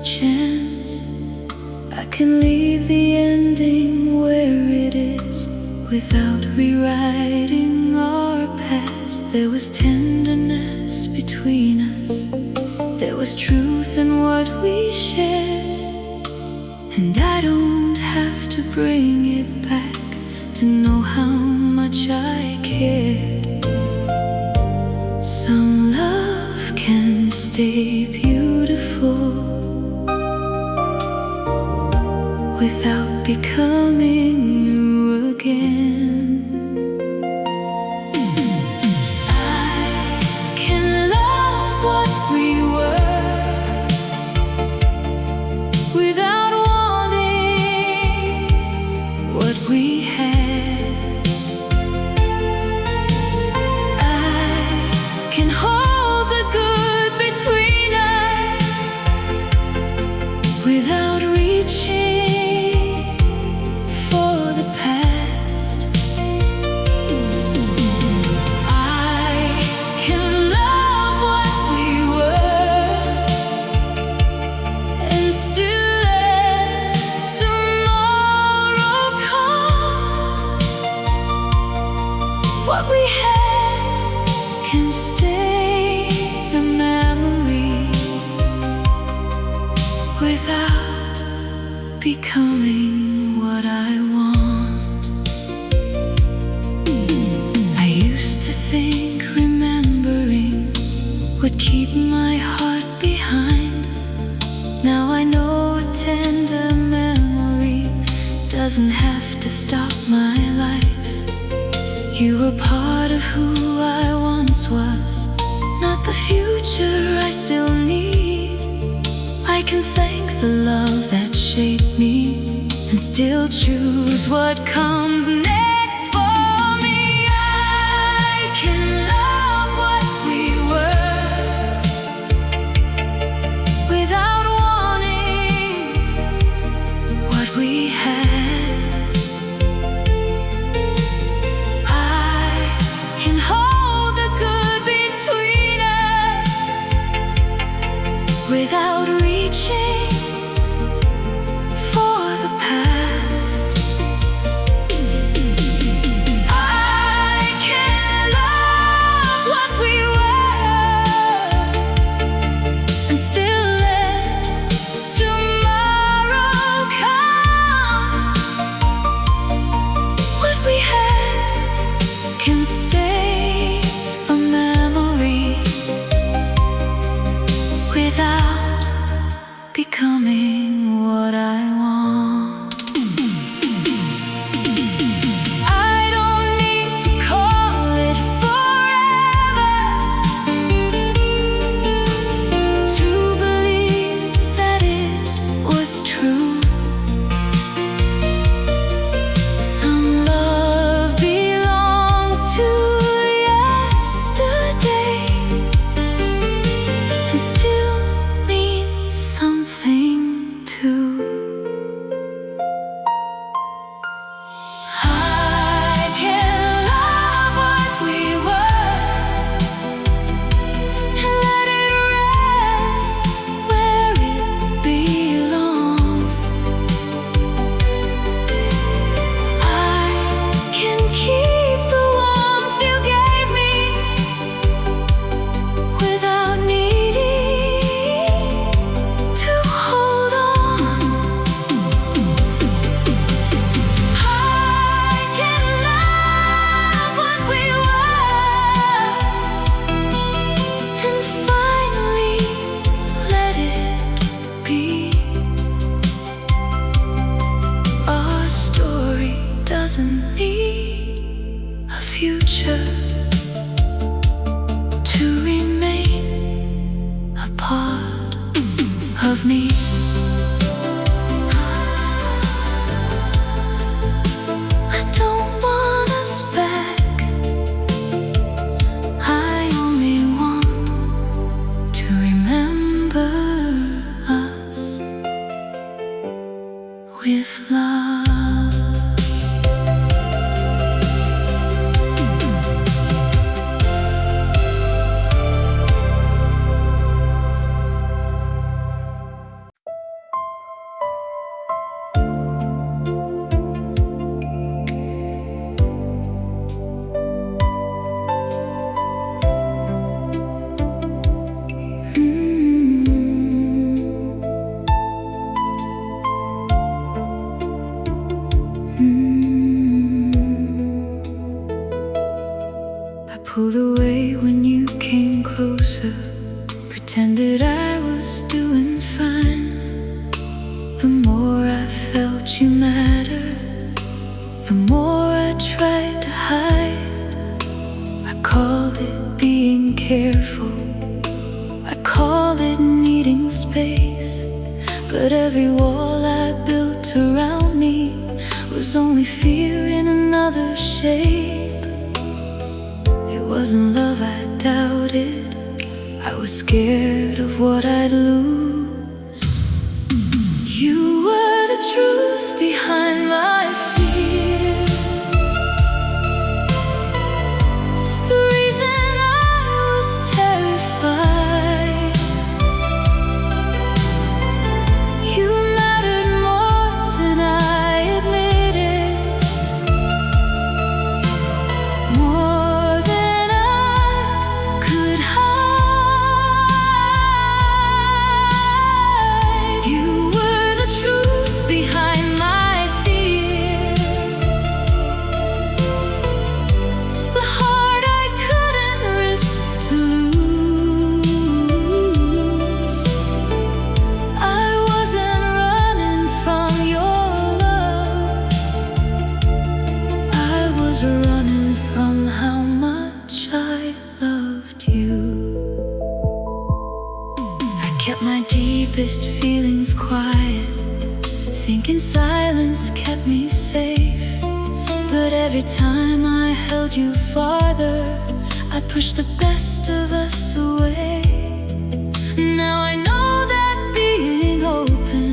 chance, I can leave the ending where it is without rewriting our past. There was tenderness between us, there was truth in what we shared, and I don't have to bring it back to know how much I cared. Some love can stay beautiful without becoming new again. I can love what we were without wanting what we had. I can hold the good between us without reaching what we had can stay a memory without becoming what I want. I used to think remembering would keep my heart behind. Now I know a tender memory doesn't have to stop my life. You were part of who I once was, not the future I still need. I can thank the love that shaped me and still choose what comes next for me. I can love what we were without wanting what we had. Without reaching for the past, I can love what we were and still let tomorrow come. What we had can stay a memory without becoming what I want. I don't need to call it forever to believe that it was true. Some love belongs to yesterday and still means something too. I can love what we were and let it rest where it belongs. I can keep the warmth you gave me without needing to hold on. I can love what we were and finally let it be. Our story doesn't need a future to remain a part of me. I don't want us back, I only want to remember us with love. pulled away when you came closer, pretended I was doing fine. The more I felt you mattered, the more I tried to hide. I called it being careful, I called it needing space. But every wall I built around me was only fear in another shape. It wasn't love I doubted, I was scared of what I'd lose. You were the truth behind my fear, the reason I was terrified. You mattered more than I admitted, more than I could hide. You were the truth behind my fear, the heart I couldn't risk to lose. I wasn't running from your love, I was running from how much I loved you. I kept my deepest feelings quiet, thinking silence kept me safe. But every time I held you farther, I pushed the best of us away. Now I know that being open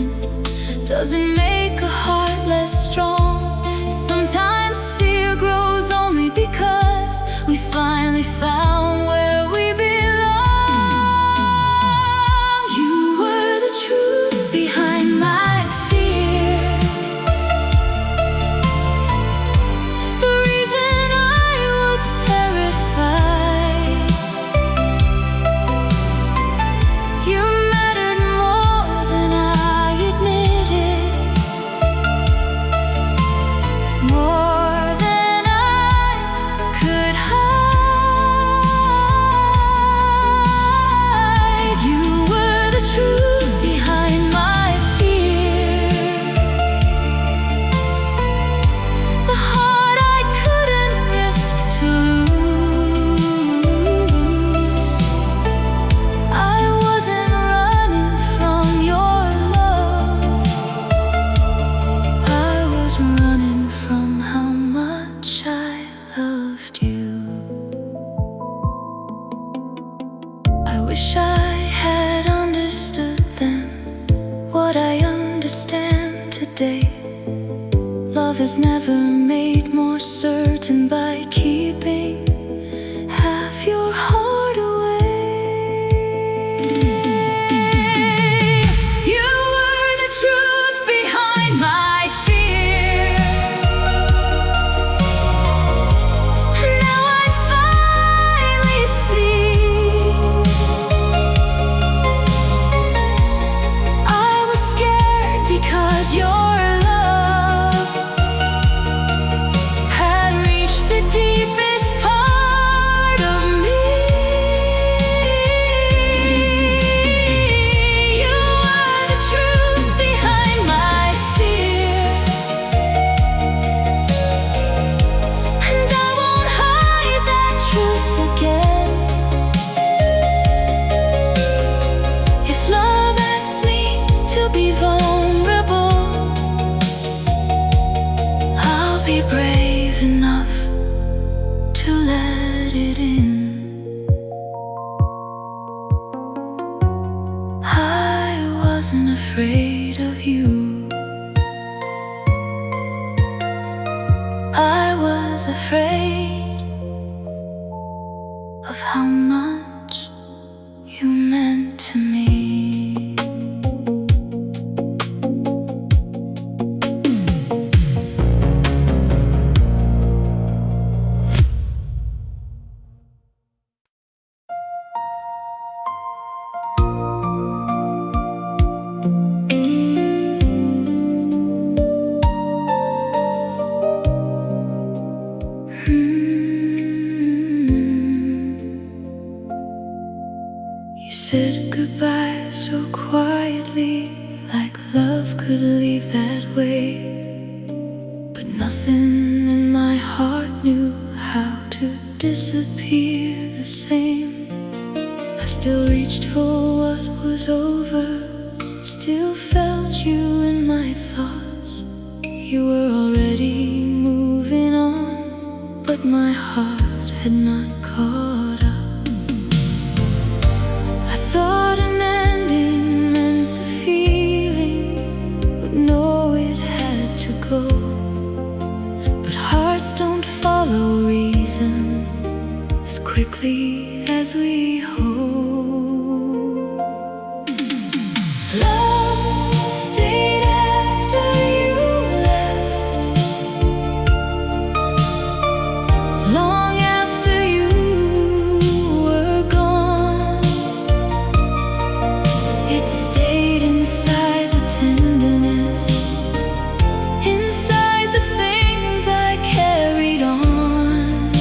doesn't make a heart less strong. Sometimes fear grows only because we finally found where we belong. You were the truth behind my fear, the reason I was terrified. You mattered more than I admitted, more than I could hide. You were the truth behind my fear, the heart I couldn't risk to lose. I wasn't running from your love, I was running from how much I loved you. I wish I had understood then what I understand today. Love is never made more certain by keeping half your heart away. You were the truth behind my fear, now I finally see. I was scared because your love had reached the deepest part of me. You were the truth behind my fear, and I won't hide that truth again. If love asks me to be vulnerable, I'll be brave enough to let it in. I wasn't afraid of you, I was afraid of how much you meant to me. said goodbye so quietly, like love could leave that way. But nothing in my heart knew how to disappear the same. I still reached for what was over, still felt you in my thoughts. You were already moving on, but my heart had not caught up. I thought an ending meant the feeling would know it had to go, but hearts don't follow reason as quickly as we hope. Love stayed after you left, long after you were gone. It stayed inside the tenderness, inside the things I carried on.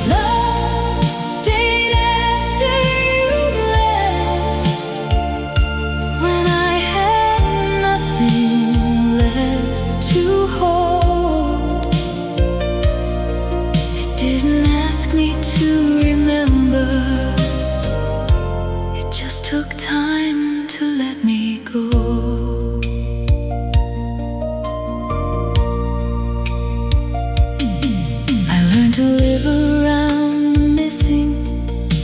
Love stayed after you left, when I had nothing left to hold. It didn't ask me to remember, it just took time to let me go. I learned to live around the missing,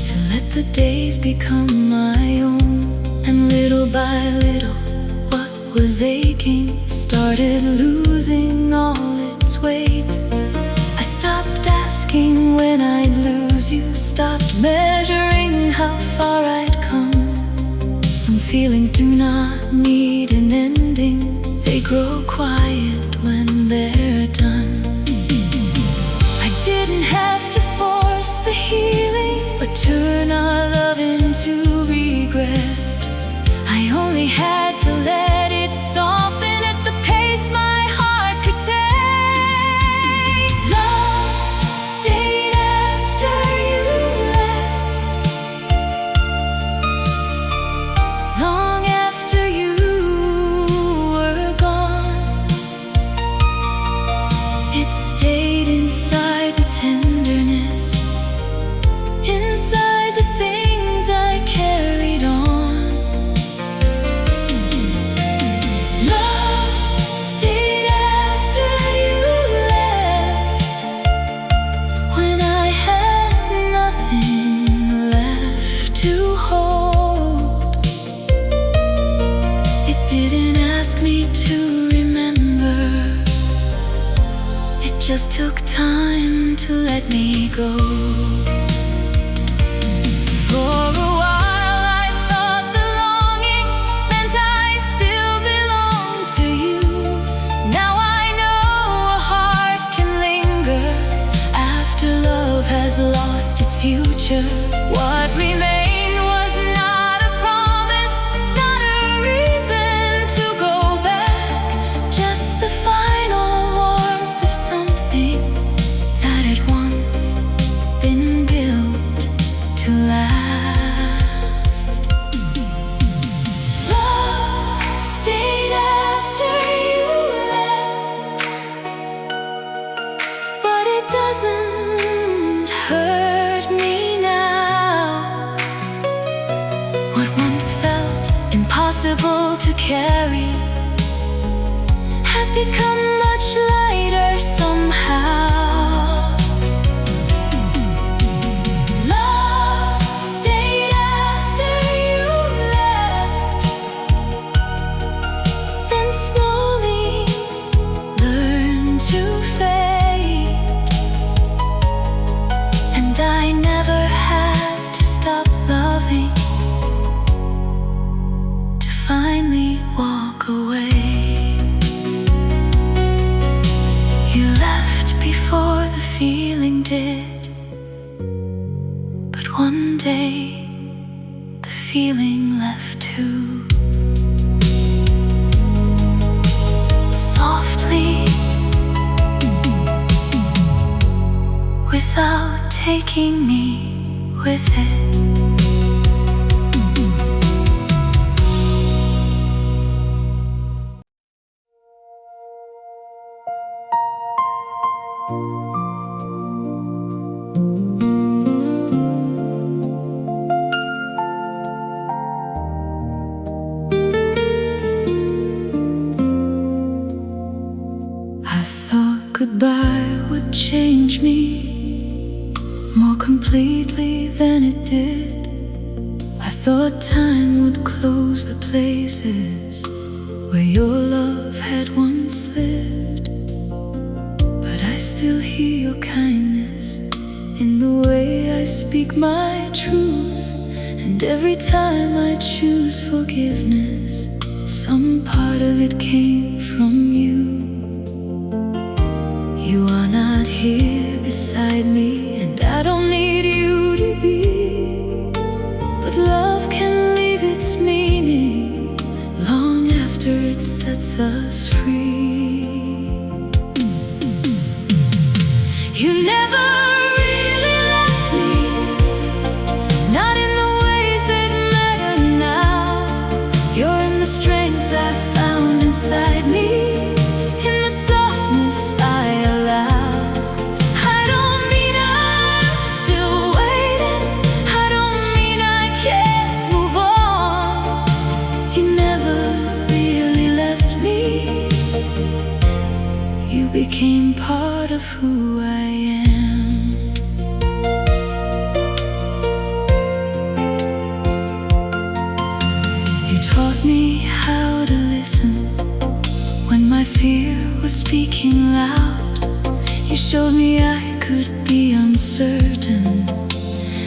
to let the days become my own. And little by little, what was aching started losing all its weight. I stopped asking when I'd lose you, stopped measuring how far I'd come. Some feelings do not need an ending, they grow quiet when they're done. I didn't have to force the healing, but turn our love into regret. I only had to let it soften at the pace my heart could take. Love stayed after you left, long after you were gone. It stayed inside the tenderness, inside the things I carried on. Love stayed after you left, when I had nothing left to hold. It didn't ask me to remember, it just took time to let me go. For a while I thought the longing meant I still belonged to you. Now I know a heart can linger after love has lost its future. What remained was not a promise, not a reason to go back, just the final warmth of something that had once been built to last. Love stayed after you left, but it doesn't hurt me now. What once felt impossible to carry has become much lighter somehow. Love stayed after you left, then slowly learned to fade. And I never had to stop loving to finally walk away. You left before the feeling did, but one day the feeling left too. Softly, without taking me with it. I thought goodbye would change me more completely than it did. I thought time would close the places where your love had once lived. But I still hear your kindness in the way I speak my truth. And every time I choose forgiveness, some part of it came from you. You are not here beside me, and I don't need you to be. But love can leave its meaning long after it sets us free. You never really left me, not in the ways that matter now. You're in the strength I found inside me. You became part of who I am. You taught me how to listen when my fear was speaking loud. You showed me I could be uncertain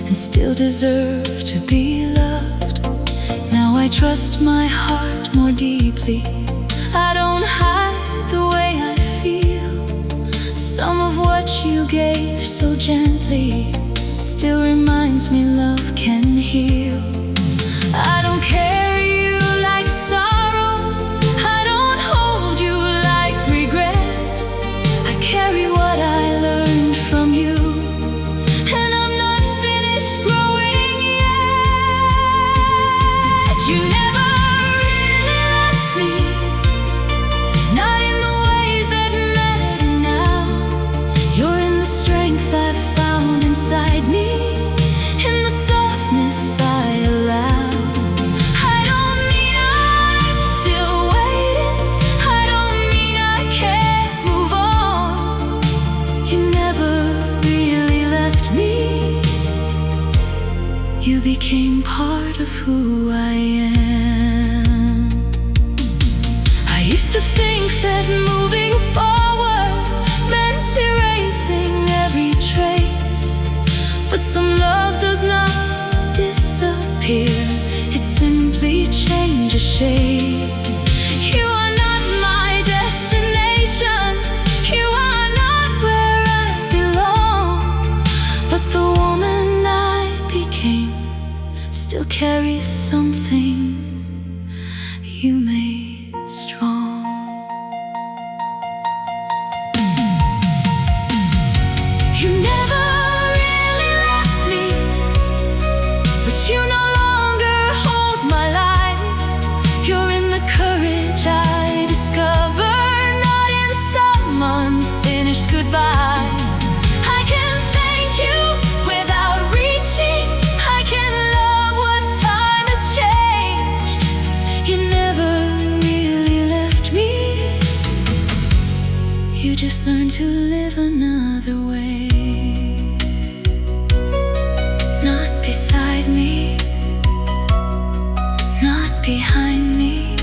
and still deserve to be loved. Now I trust my heart more deeply. I don't hide the way I feel. Some of what you gave so gently still reminds me love can heal. I don't carry you like sorrow, I don't hold you like regret. I carry what I learned from you, and I'm not finished growing yet. You never really left me, not in the ways that matter now. You're in the strength I found inside me, in the softness I allow. I don't mean I'm still waiting, I don't mean I can't move on. You never really left me. You became part of who I am. I used to think that moving forward meant erasing every trace. But some love does not disappear, it simply changes shape. You are not my destination, you are not where I belong. But the woman I became still carries something you made strong. You never really left me, but you no longer hold my life. You're in the courage I discover, not in some unfinished goodbye. I can thank you without reaching, I can love what time has changed. You never really left me, you just learned to live another way. Not beside me, not behind me,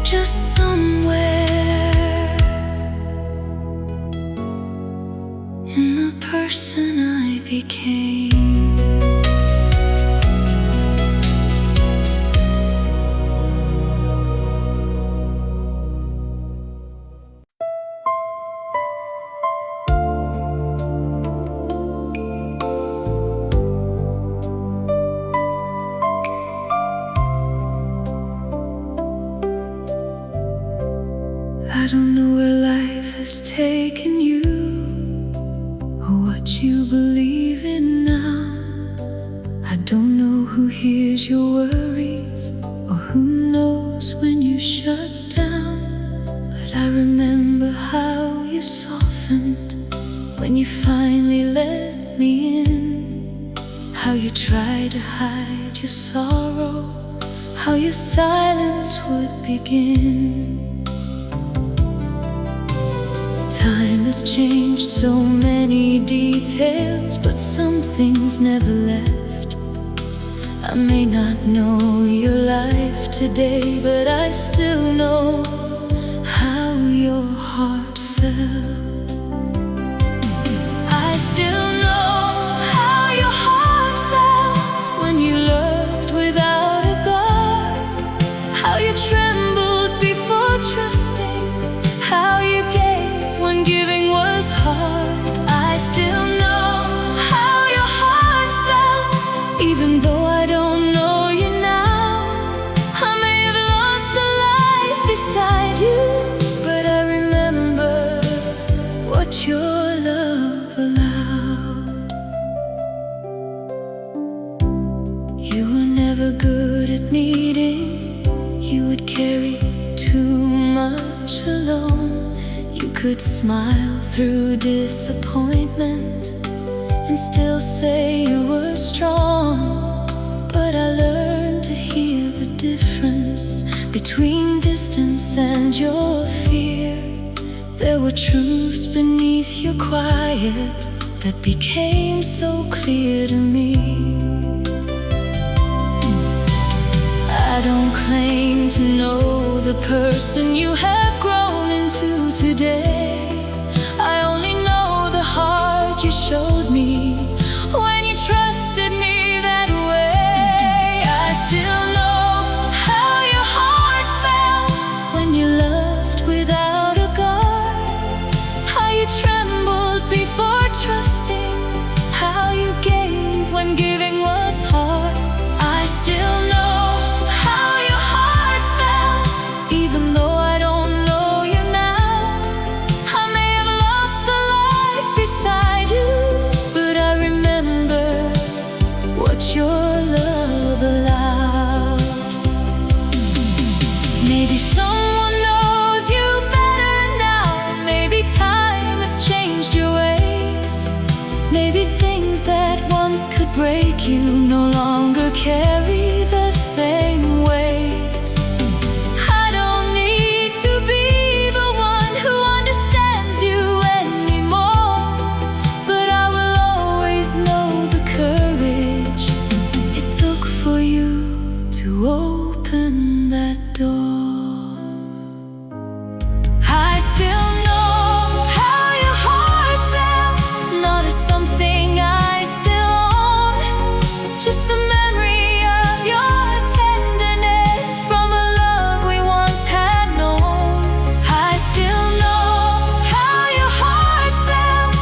just somewhere in the person I became. I don't know where life has taken you, or what you believe in lose your worries, or who knows when you shut down. But I remember how you softened when you finally let me in. How you tried to hide your sorrow, how your silence would begin. Time has changed so many details, but some things never left. I may not know your life today, but I still know how your heart felt. I still know how your heart felt when you loved without a guard. How you trembled before trusting, how you gave when giving was hard. I still know how your heart felt, even though I don't know you now. I may have lost the life beside you, but I remember what your love allowed. You were never good at needing, you would carry too much alone. You could smile through disappointment and still say you were strong. But I learned to hear the difference between distance and your fear. There were truths beneath your quiet that became so clear to me. I don't claim to know the person you have grown into today. I only know the heart you showed me when you trusted me that way. I still know how your heart felt when you loved without a guard. How you trembled before trusting, how you gave when giving was hard. I still know how your heart felt, even though I don't know you now. I may have lost the life beside you, but I remember what your love allowed. Maybe someone knows you better now. Maybe time has changed your ways. Maybe things that once could break you no longer carry the same weight. I don't need to be the one who understands you anymore, but I will always know the courage it took for you to open that door. I still know how your heart felt, not as something I still own, just the memory of your tenderness from a love we once had known. I still know how your heart felt,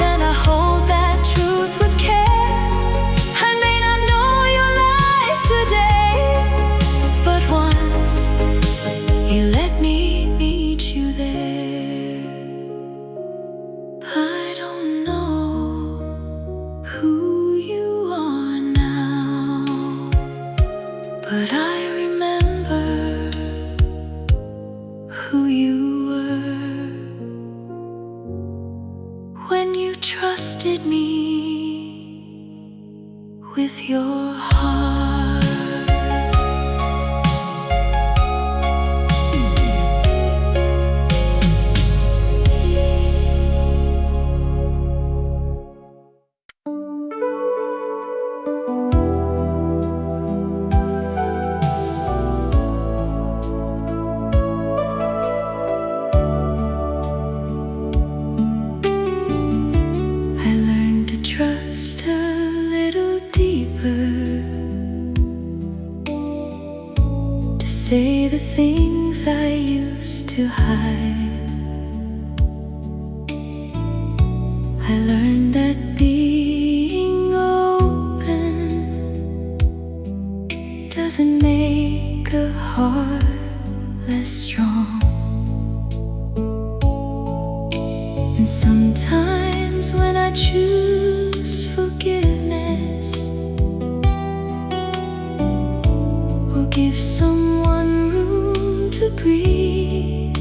and I hold that truth with care. I may not know your life today, but once you let me meet you there. I don't know who you are now, but I remember who you were when you trusted me with your heart. I learned to trust a little deeper, to say the things I used to hide. I learned that being open doesn't make a heart less strong. And sometimes when I choose forgiveness, give someone room to breathe.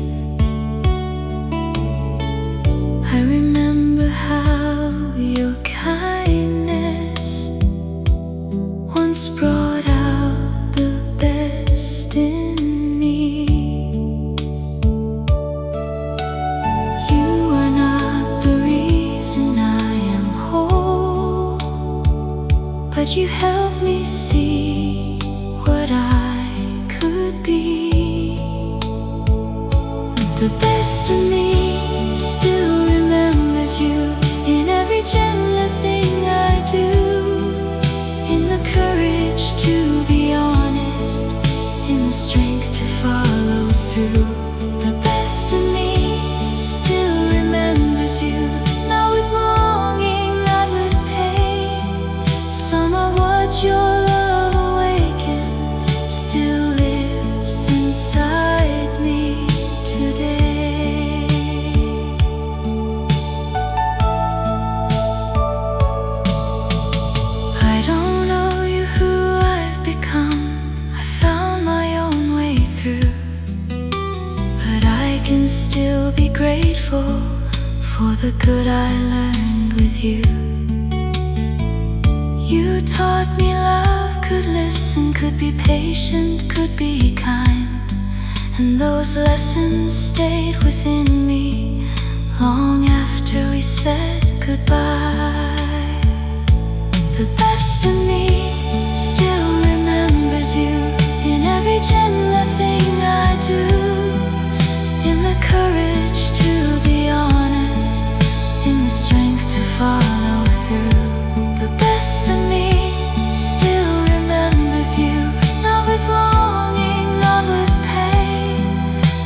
I remember how your kindness once brought out the best in me. You are not the reason I am whole, but you helped me see what I could be. The best of me still remembers you in every gentle thing I do, in the courage to be honest, in the strength to follow through. The best of me still remembers you, not with longing, not with pain. Some of what your love awakened still lives inside me today. I don't know you who I've become. I found my own way through, but I can still be grateful for the good I learned with you. You taught me love could listen, could be patient, could be kind, and those lessons stayed within me long after we said goodbye. The best of me still remembers you in every gentle thing I do, in the courage to be honest, in the strength to follow through. The best of me still remembers you, not with longing, not with pain.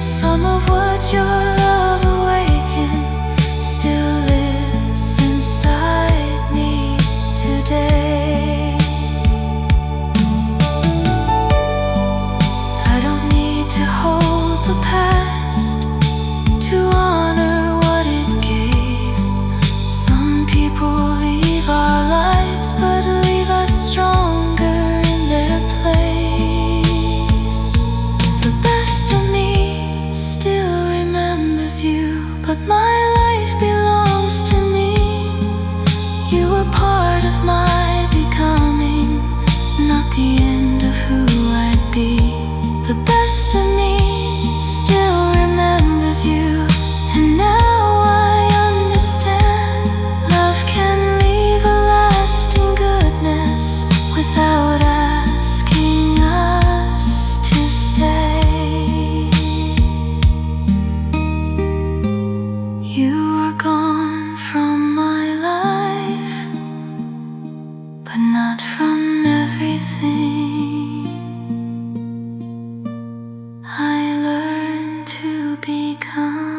Some of what your love awakened still lives inside me today. I don't need to hold the past to honor what it gave. Some people leave our lives, but leave us stronger in their place. The best of me still remembers you, but my life belongs to me. You were part of my becoming, not the end of who I'd be. The best of me still remembers you, and now I understand love can leave a lasting goodness without asking us to stay. You were gone from my life, but not from everything. I learned to become.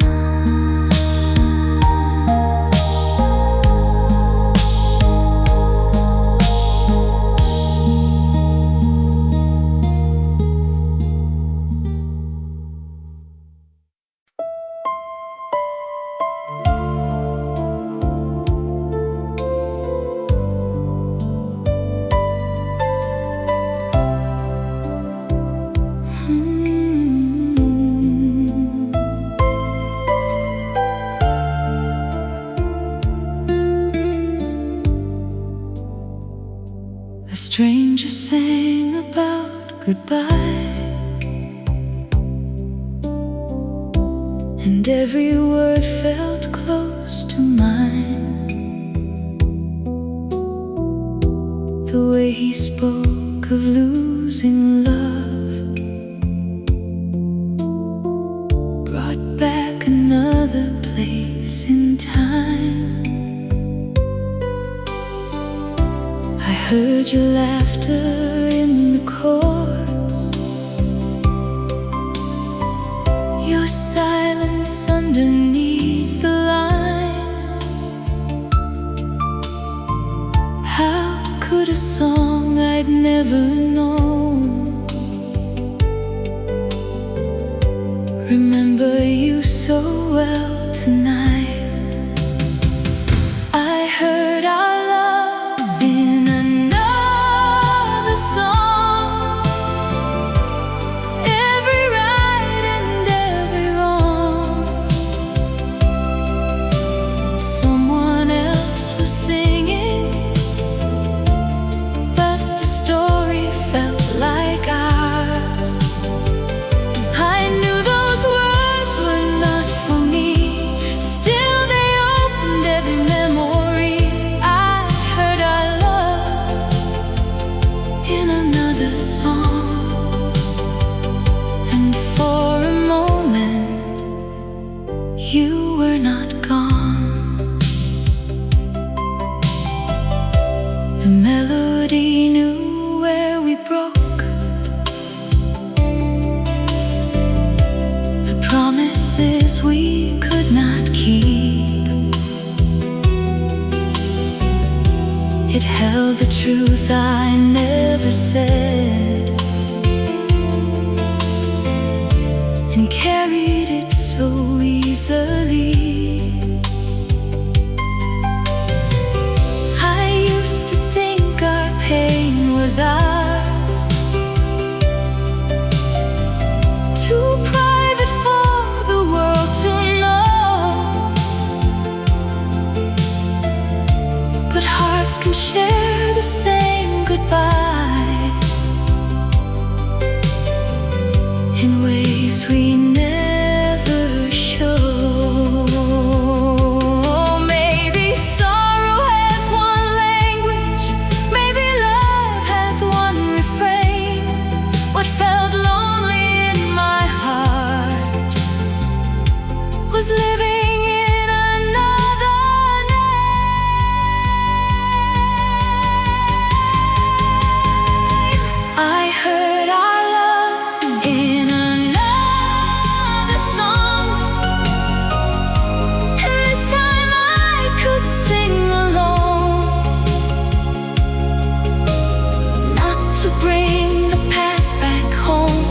A stranger sang about goodbye, and every word felt close to mine. The way he spoke of losing love brought back another place in time. I heard your laughter in the chords, your silence underneath the line. How could a song I'd never known remember you so well tonight? I heard our love in another song, gone. The melody knew where we broke. The promises we could not keep. It held the truth I never said, and carried it so easily. I used to think our pain was ours, too private for the world to know. But hearts can share the same goodbye in ways we never show. Maybe sorrow has one language, maybe love has one refrain. What felt lonely in my heart was living in another name. I heard our love in another song, and this time I could sing alone. Not to bring the past back home,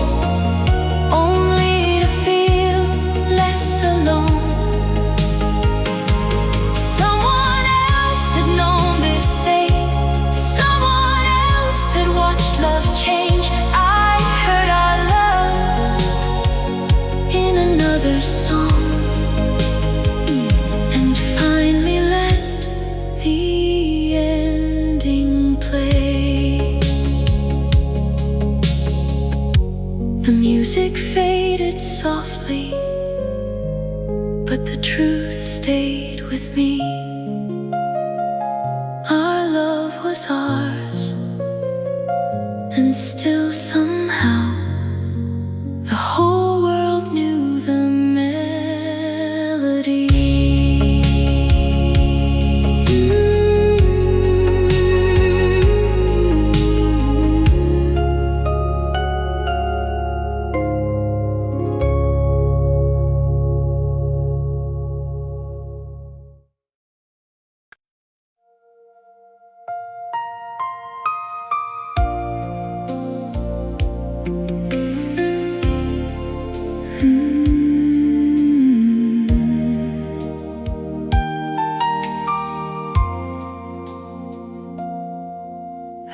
only to feel less alone. Someone else had known this ache, someone else had watched love change. I heard our love in another song, and finally let the ending play. The music faded softly, but the truth stayed with me. Our love was ours, and still somehow the whole world knew the melody.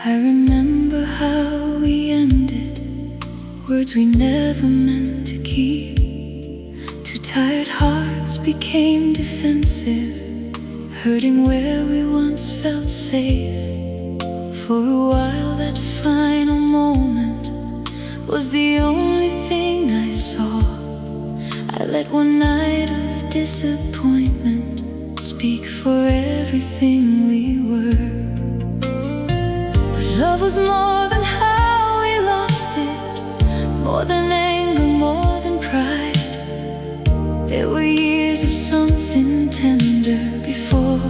I remember how we ended, words we never meant to keep. Two tired hearts became defensive, hurting where we once felt safe. For a while that final moment was the only thing I saw. I let one night of disappointment speak for everything we were. Love was more than how we lost it, more than anger, more than pride. There were years of something tender before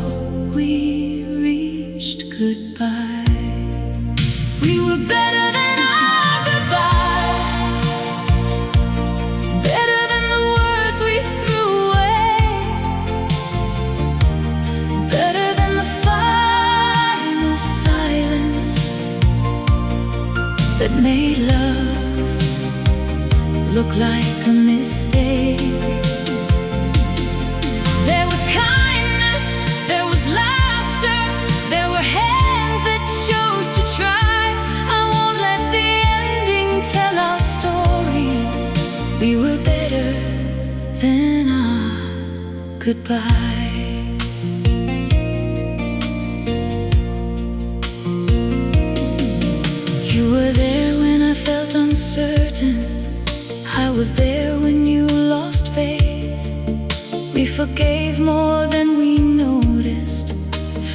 we reached goodbye. We were better than our goodbye, better than the words we threw away, better than the final silence that made love look like a mistake. There was kindness, there was laughter, there were hands that chose to try. I won't let the ending tell our story. We were better than our goodbye. You were there when I felt uncertain, I was there when you lost faith. We forgave more than we noticed,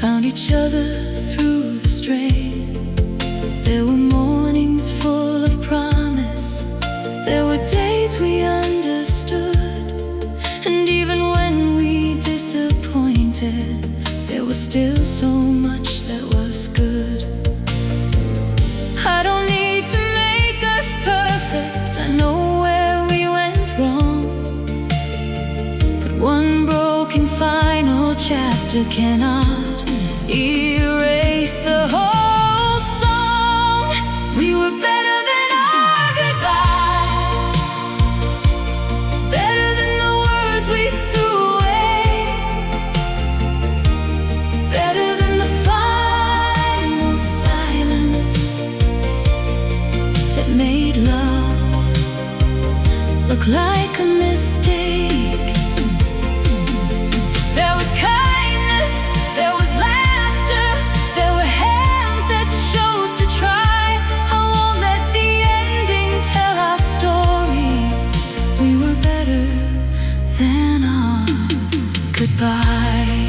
found each other through the strain. There were mornings full of promise, there were days we understood, and even when we disagreed, still so much that was good. I don't need to make us perfect, I know where we went wrong, but one broken final chapter cannot erase the whole song. We were better than our goodbye, better than the words we threw away, better than the final silence that made love look like a mistake. There was kindness, there was laughter, there were hands that chose to try. I won't let the ending tell our story. We were better than our goodbye.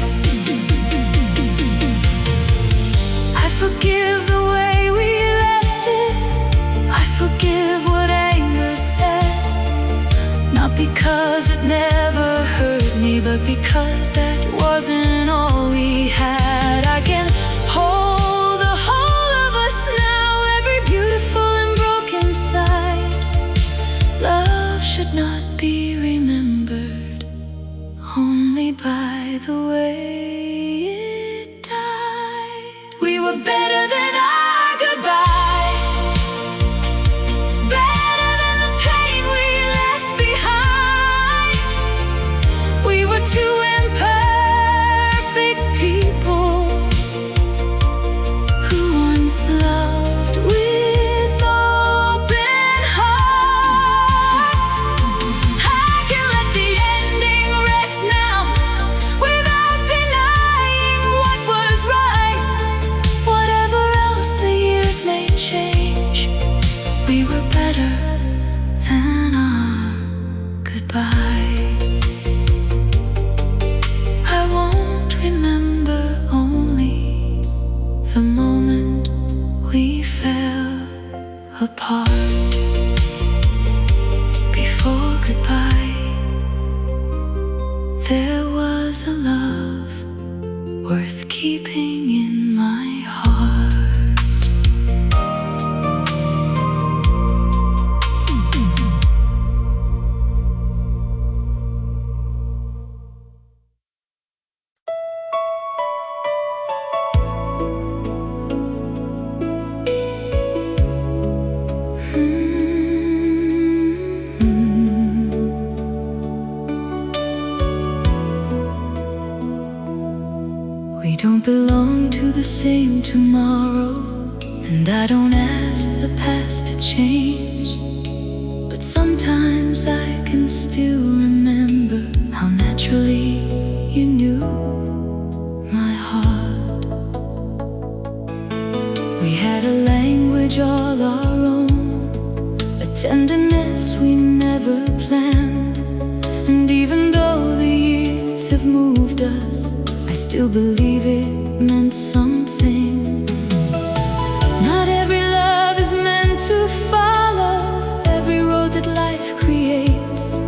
I forgive the way we left it, I forgive what anger said, not because it never hurt me, but because that wasn't all we had. I can hold the whole of us now, every beautiful and broken side. Love should not be remembered only by the way it died. We were better than our goodbye, better than the pain we left behind. We were two imperfect people who once loved with open hearts. I can let the ending rest now, without denying what was right. Whatever else the years may change, we were better than our goodbye. I won't remember only the moment we fell apart. Before goodbye, there was a love worth keeping in my heart. We don't belong to the same tomorrow, and I don't ask the past to change, but sometimes I can still remember how naturally you knew my heart. We had a language all our own, a tenderness we never planned, and even though the years have moved us, I still believe it meant something. Not every love is meant to follow every road that life creates.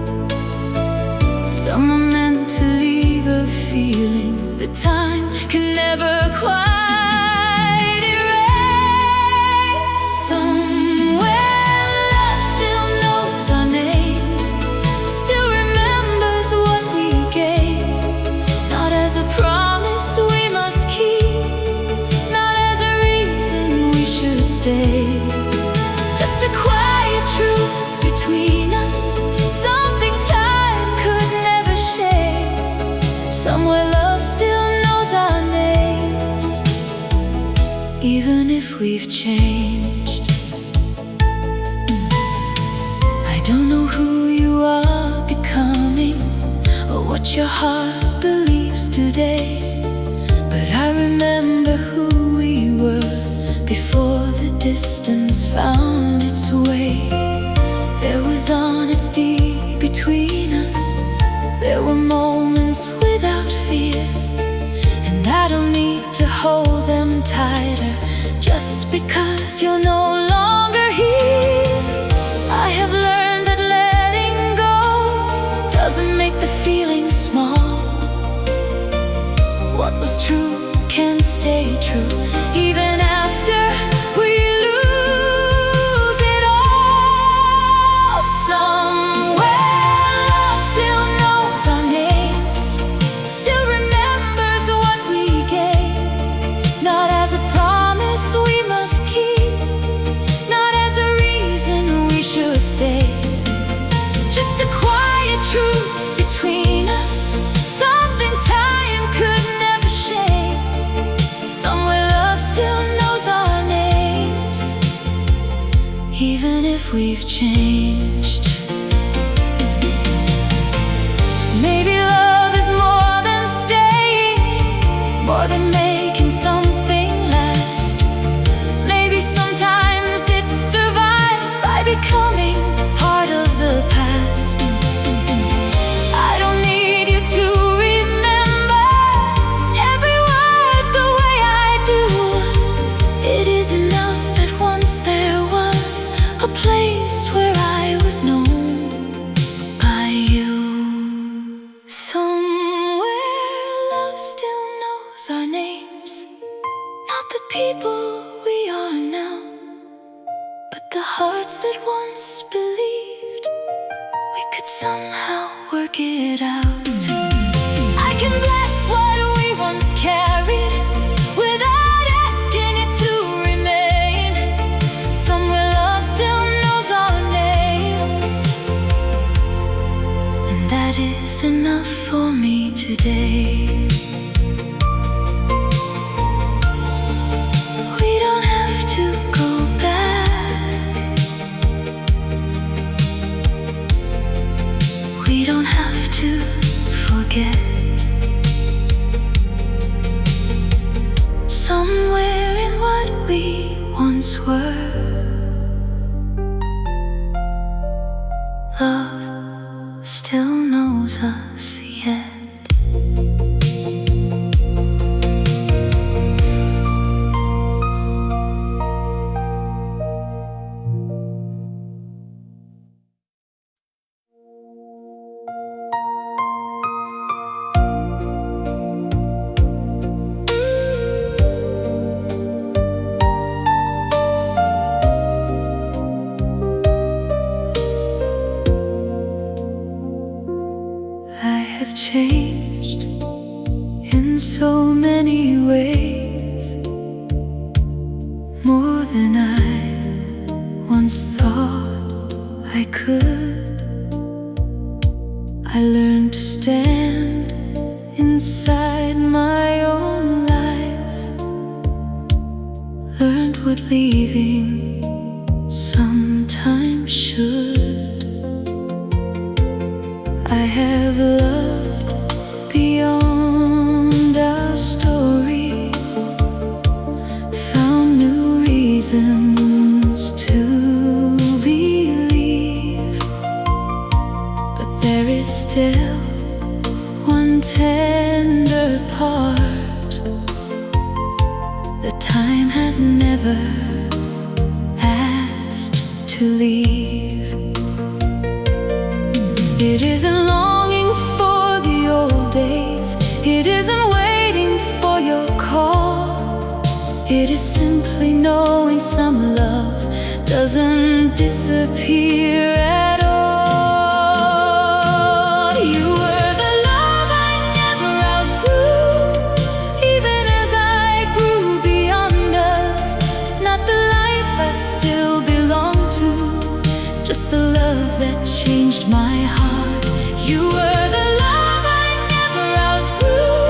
Some are meant to leave a feeling that time can never quite erase. Somewhere love still knows our names, still remembers what we gave, not as a promise we must keep, not as a reason we should stay. Just a quiet truth between us, something time could never shake. Somewhere love still knows our names, even if we've changed. I don't know who you are becoming, or what your heart believes today, but I remember who we were before the distance found its way. There was honesty between us, there were moments without fear, and I don't need to hold them tighter just because you're no longer here. I have learned that letting go doesn't make the feeling small. What was true can stay true even after we lose it all. Somewhere love still knows our names, still remembers what we gave, not as a promise we must keep, not as a reason we should stay. Just a quiet truth between us, something time could never shake. Somewhere love still knows our names, even if we've changed. Maybe love is more than staying, more than making something last. Maybe sometimes it survives by becoming part of the past. I don't need you to remember every word the way I do. It is enough that once there was a place where I was known by you. Somewhere love still knows our names, not the people we are now, but the hearts that once believed we could somehow work it out. I can bless what we once carried without asking it to remain. Somewhere love still knows our names, and that is enough for me today. We don't have to go back, we don't have to forget. Somewhere in what we once were, love still knows us yet. I have changed in so many ways, more than I once thought I could. I learned to stand inside my own life, learned what leaving sometimes should. I have loved beyond our story, found new reasons to believe, but there is still one tender part that time has never asked to leave. It isn't longing for the old days, it isn't waiting for your call. It is simply knowing some love doesn't disappear at all. You were the love I never outgrew, even as I grew beyond us. Not the life I still belong to, just the love that changed my heart. You were the love I never outgrew,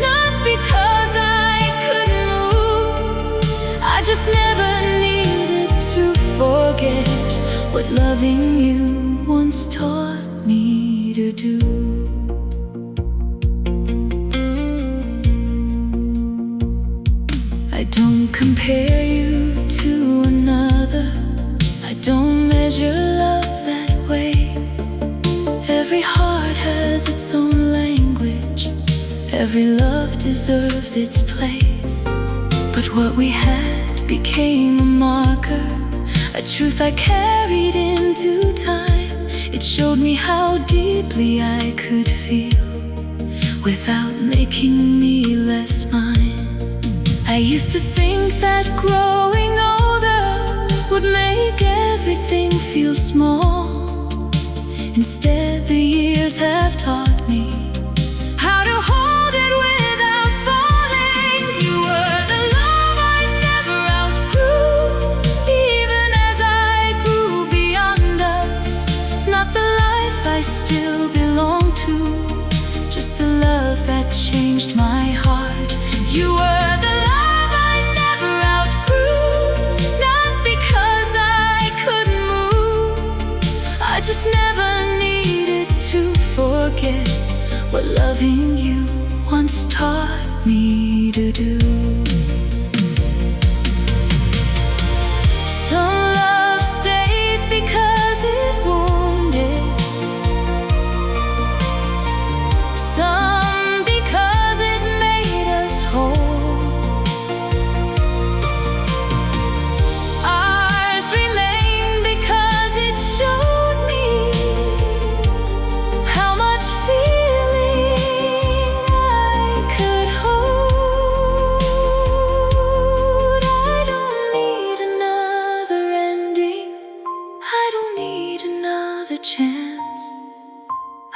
not because I couldn't move. I just never needed to forget what loving you once taught me to do. I don't compare you to another, I don't measure love that way. Every heart has its own language, every love deserves its place. But what we had became a marker, a truth I carried into time. It showed me how deeply I could feel without making me less mine. I used to think that growing older would make everything feel small. Instead, the years have taught me how to hold it without falling. You were the love I never outgrew, even as I grew beyond us. Not the life I still belong to, just the love that changed my heart. You were the love I never outgrew, not because I couldn't move. I just never needed to forget what loving you once taught me to do. Some love stays because it wounded, some because it made us whole. Ours remained because it showed me how much feeling I could hold. I don't need another ending, I don't need another chance.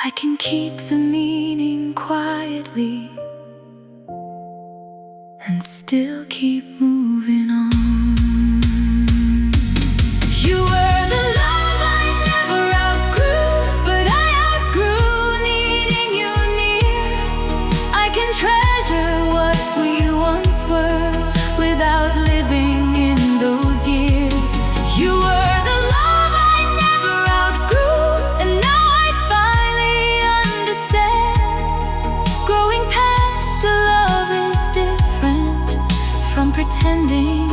I can keep the meaning quietly and still keep moving on. You were the love I never outgrew, but I outgrew needing you near. I can treasure what we once were without living in those years. You were the love I never outgrew, and now I finally understand. Growing past a love is different from pretending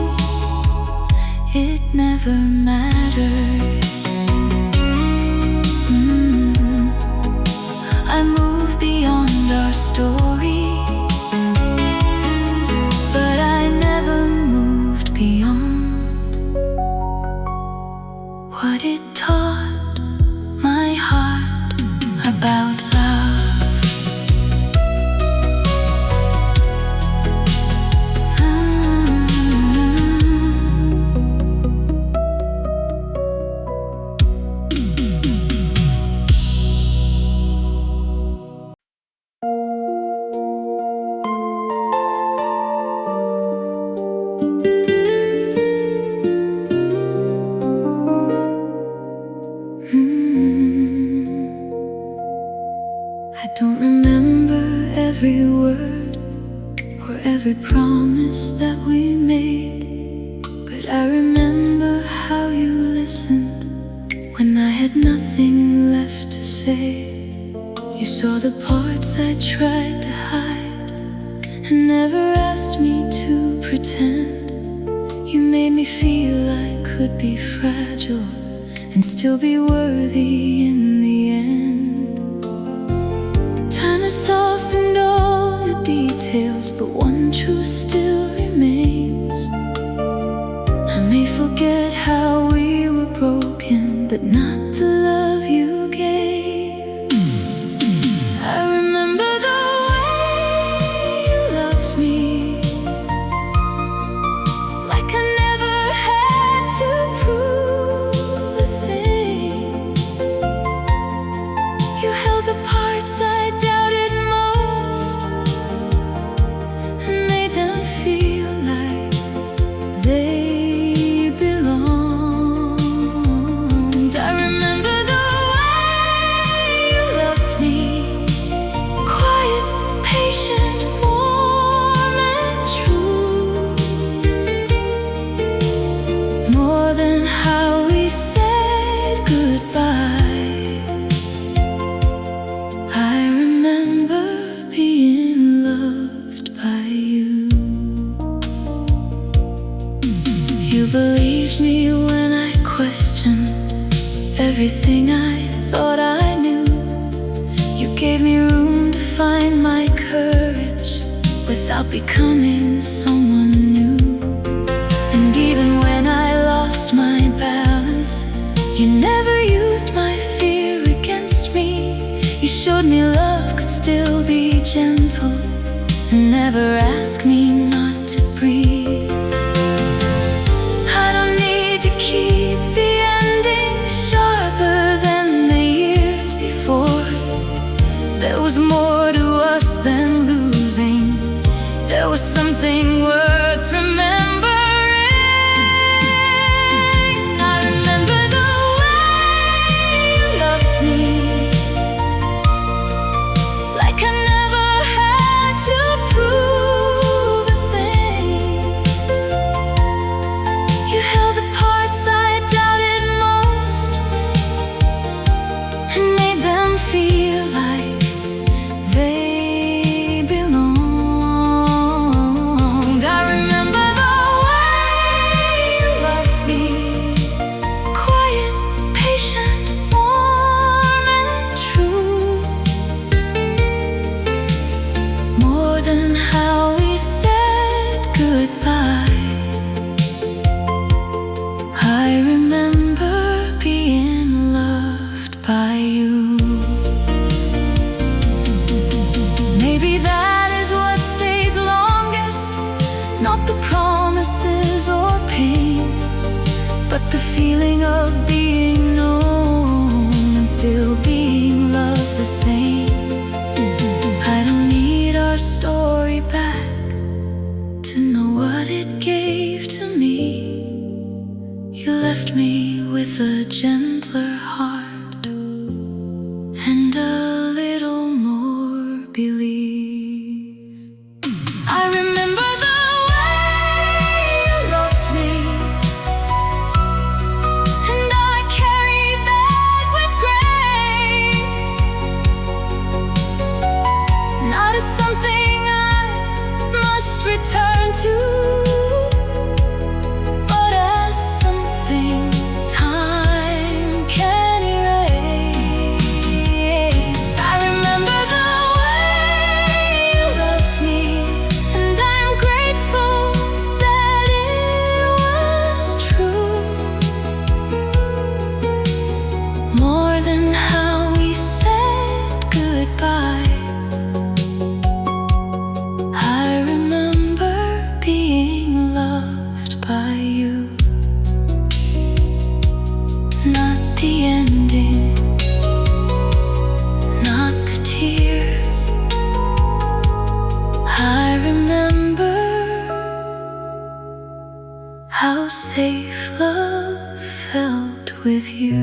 it never mattered. I moved beyond our story, but I never moved beyond what it taught my heart about love. I don't remember every word or every promise that we made, but I remember how you listened when I had nothing left to say. You saw the parts I tried to hide and never asked me to pretend. You made me feel I could be fragile and still be worthy in the end. Time has softened all the details, but one truth still remains. I may forget how we were broken, but not the love you gave. I remember the way you loved me, like I never had to prove a thing. You held the parts I doubted most and made them feel like they belonged. I remember the way you loved me, quiet, patient, warm and true. More than how we said goodbye, I remember being loved by you. You believed me when I questioned everything I thought I knew. You gave me room to find my courage without becoming someone new. And even when I lost my balance, you never used my fear against me. You showed me love could still be gentle and never asked me not to breathe. was something worth remembering. I remember the way you loved me, like I never had to prove a thing. You held the parts I doubted most and made them feel like they belonged. I remember the way you loved me, quiet, patient, warm and true, more than how we said goodbye. I remember being loved by you. Maybe that is what stays longest, not the promises or pain, but the feeling of being known and still being loved the same. I don't need our story back to know what it gave to me. You left me with a gentler heart and a little more belief. I remember the way you loved me, and I carry that with grace, not as something I must return to, but as something time can erase. I remember the way you loved me, and I'm grateful that it was true, more than how we said goodbye. I remember being loved by you, not the ending, not the tears. I remember how safe love felt with you.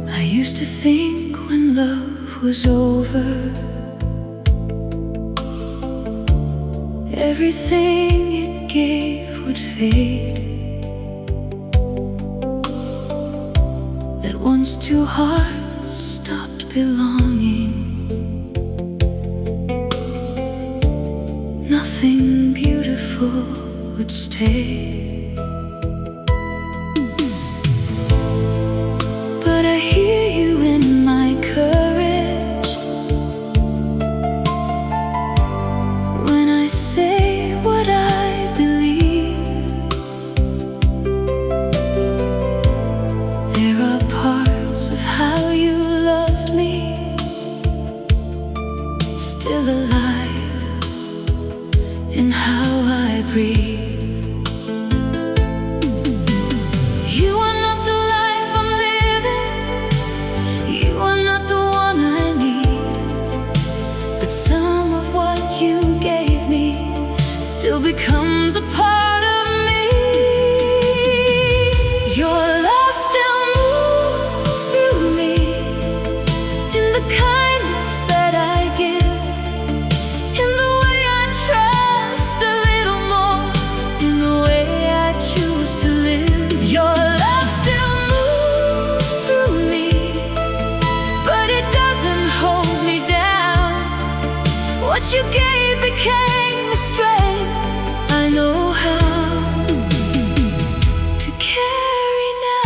I used to think when love was over, everything it gave would fade, that once two hearts stopped belonging, nothing beautiful would stay. But I hear you in my courage when I say what I believe. There are parts of how you loved me still alive in how I breathe. You are not the life I'm living, you are not the one I need, but some of what you gave me still becomes a part of me. Your love still moves through me in the kindness that I give, in the way I trust a little more, in the way I choose to live. Your love still moves through me, but it doesn't hold me down. What you gave became the strength I know how to carry now.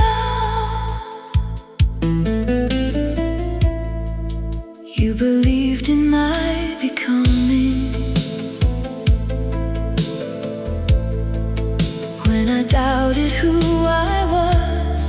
You believed in my becoming when I doubted who I was.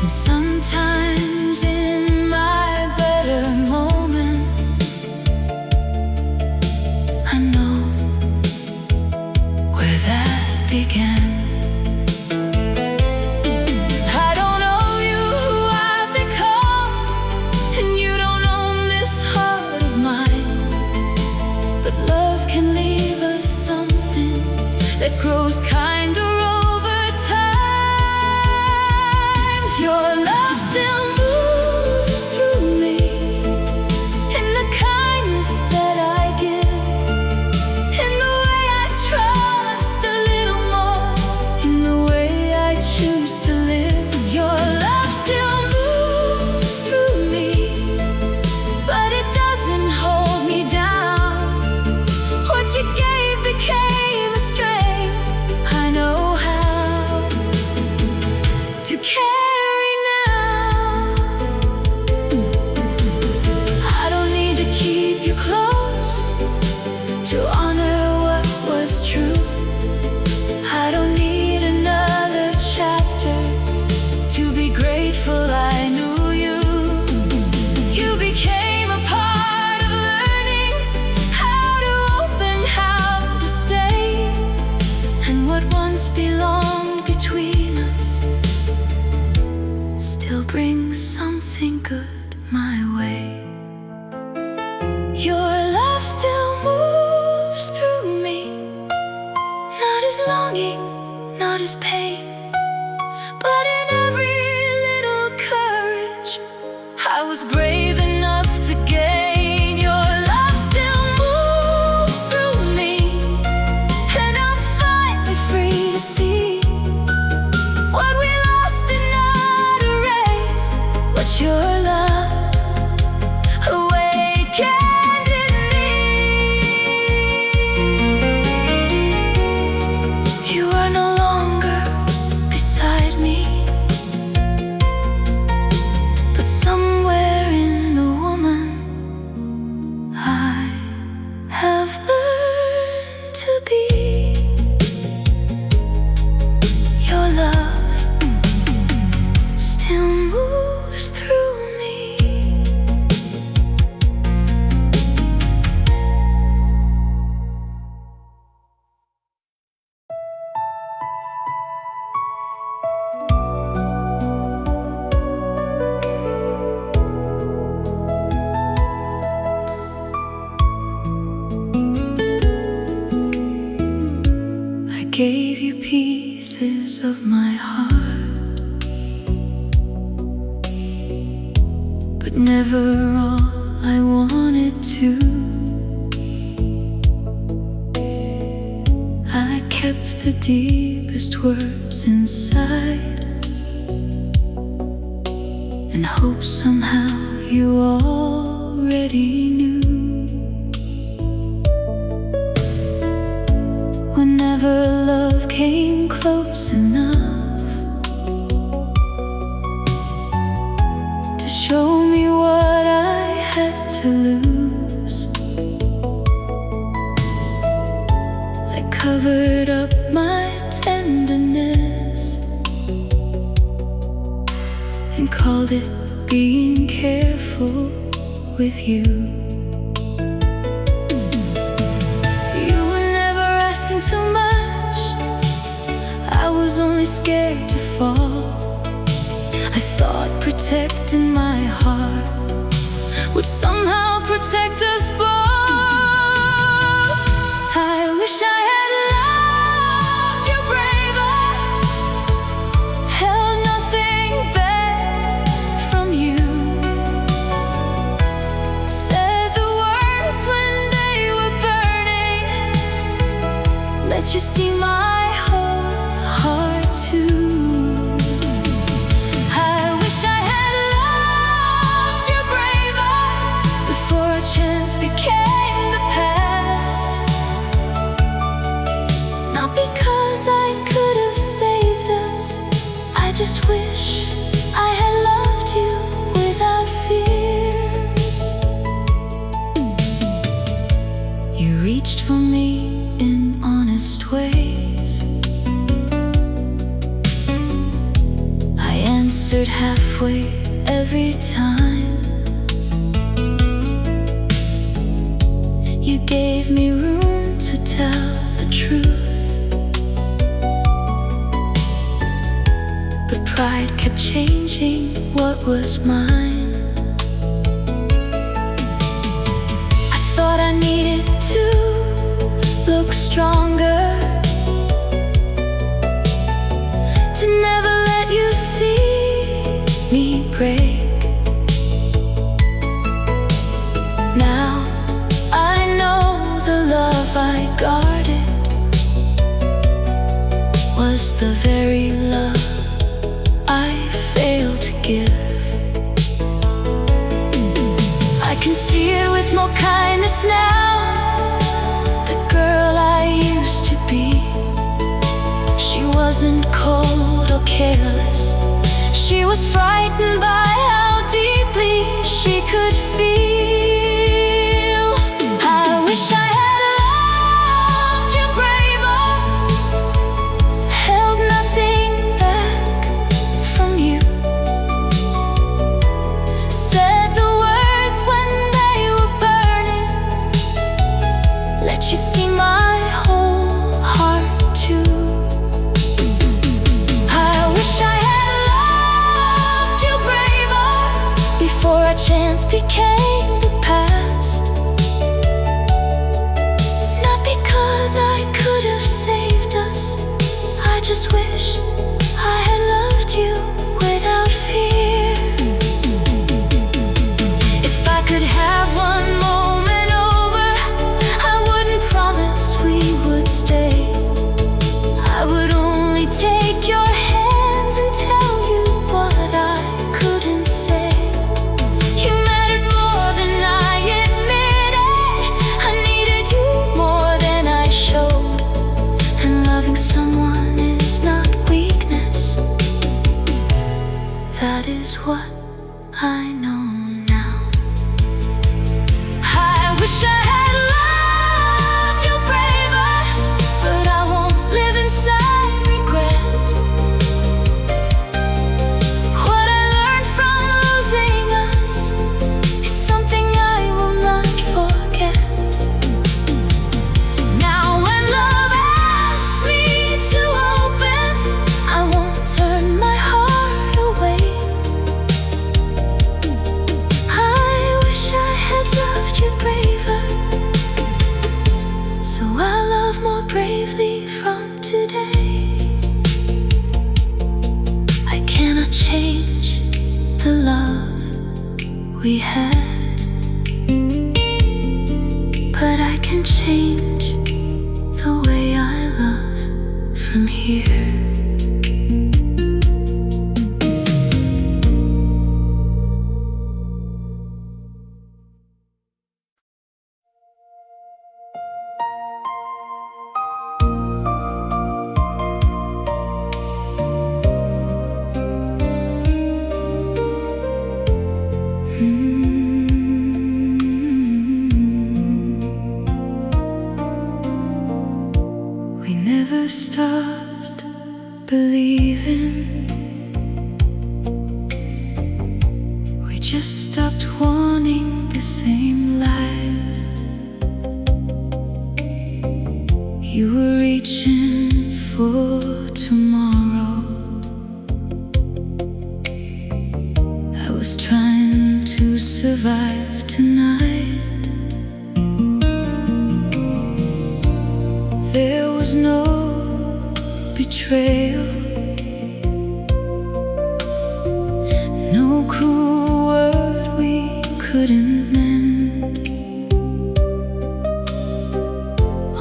And sometimes in my better moments, I know where that began. I don't owe you who I've become, and you don't own this heart of mine. But love can leave us something that grows kinder over time. Your love still moves through me in the kindness that I give, in the way I trust a little more, in the way I choose to live. Your love still moves through me, but it doesn't hold me down. What you gave became a strength I know how to carry now. I don't need to keep you close to honor what was true. I don't need another chapter to be grateful I knew you. You became a part of learning how to open, how to stay. And what once belonged between us still brings something good my way. Your love still moves through me, not as longing, not as pain, but in every little courage I was brave enough to gain. Your love still moves through me, and I'm finally free to see what we lost and not erase. What your love awakened in me. You are no longer beside me, but somewhere in the woman I have learned to be. Your love still moves through me. I gave you pieces of my heart, but never all I wanted to. I kept the deepest words inside, and hope somehow you already knew. Whenever love came close enough to show me what I had to lose, I covered up my tenderness and called it being careful with you. You were never asking too much, I was only scared to fall. I thought protecting my heart would somehow protect us both. I wish I had loved you braver, held nothing back from you, said the words when they were burning, let you see my whole heart too. I wish I had loved you braver before a chance became the past. Not because I could have saved us, I just wish I had loved you without fear. You reached for me in honest ways. I answered halfway every time. You gave me room to tell the truth, but pride kept changing what was mine. I thought I needed to look stronger, to never let you see me break. Now I know the love I guarded was the very love I failed to give. I can see it with more kindness now. The girl I used to be, she wasn't cold or careless. She was frightened by how deeply she could feel. I wish I had loved you braver, held nothing back from you, said the words when they were burning, let you see my whole heart too. Before our chance became the past, not because I could have saved us, I just wish I had loved you without fear. If I could have one moment over, I wouldn't promise we would stay. I would only take your hands and tell you what I couldn't say. You mattered more than I admitted. I needed you more than I showed. And loving someone is not weakness. That is what I know now. I wish I had loved you braver, but I won't live inside regret. What I learned from losing us is something I will not forget. Now when love asks me to open, I won't turn my heart away. I wish I had loved you braver, so I love more bravely from today. I cannot change the love we had, but I can change the way I love from here. We never stopped believing, we just stopped wanting the same life. You were reaching for tomorrow, I was trying to survive tonight. There was no betrayal, no cruel word we couldn't mend.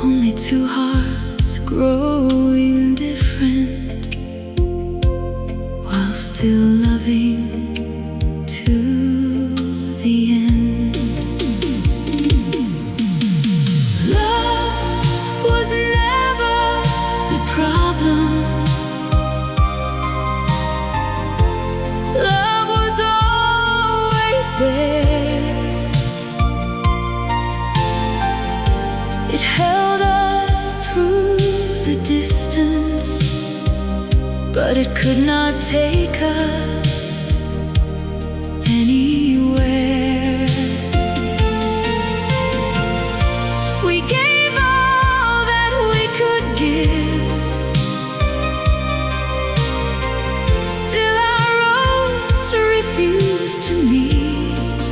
Only two hearts growing different, while still loving to the end. Love was never the problem. Love was always there. It held us through the distance, but it could not take us anywhere. We gave all that we could give. Still our roads refused to meet.